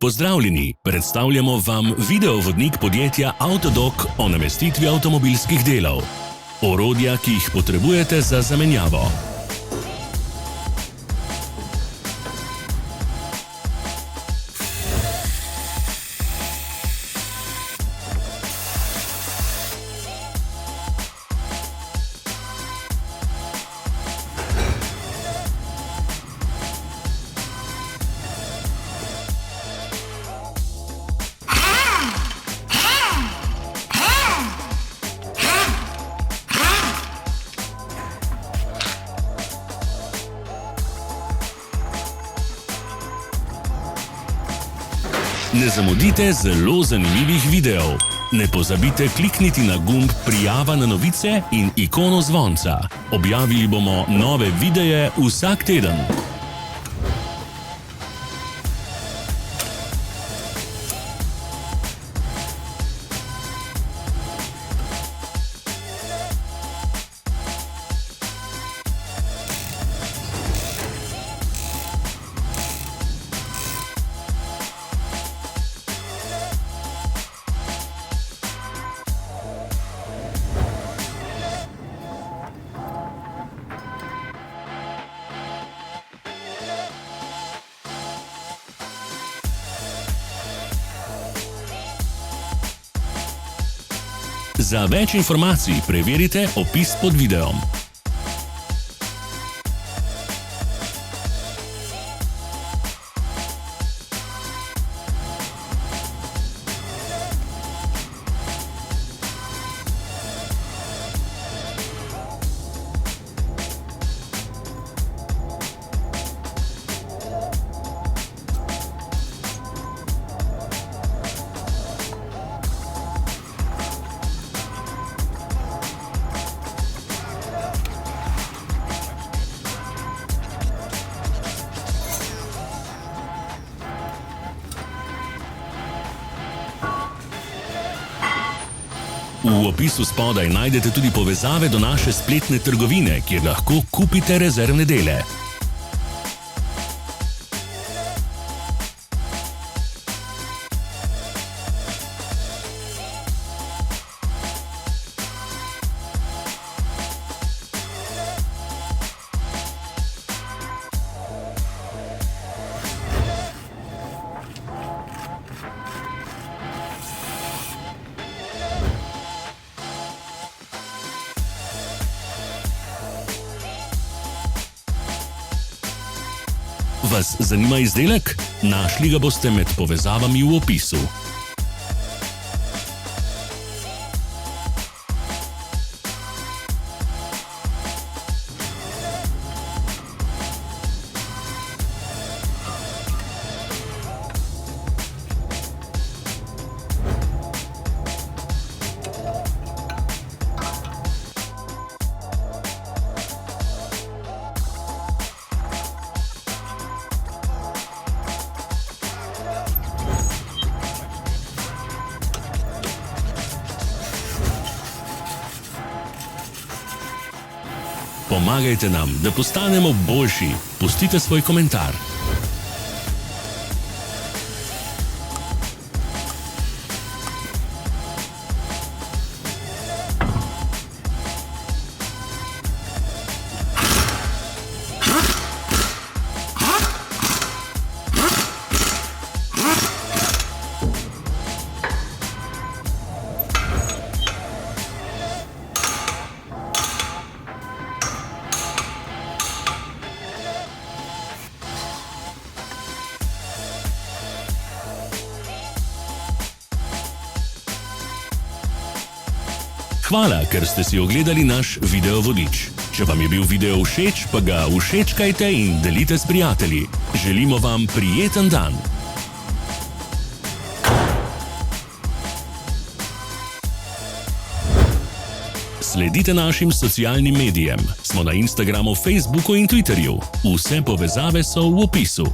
Pozdravljeni, predstavljamo vam videovodnik podjetja Avtodok o namestitvi avtomobilskih delov. Orodja, ki jih potrebujete za zamenjavo. Ne zamudite zelo zanimivih videov. Ne pozabite klikniti na gumb Prijava na novice in ikono zvonca. Objavili bomo nove videe vsak teden. Za več informacij preverite opis pod videom. V opisu spodaj najdete tudi povezave do naše spletne trgovine, kjer lahko kupite rezervne dele. Vas zanima izdelek? Našli ga boste med povezavami v opisu. Pomagajte nam, da postanemo boljši. Pustite svoj komentar. Hvala, ker ste si ogledali naš videovodič. Če vam je bil video všeč, pa ga všečkajte in delite s prijatelji. Želimo vam prijeten dan. Sledite našim socialnim medijem. Smo na Instagramu, Facebooku in Twitterju. Vse povezave so v opisu.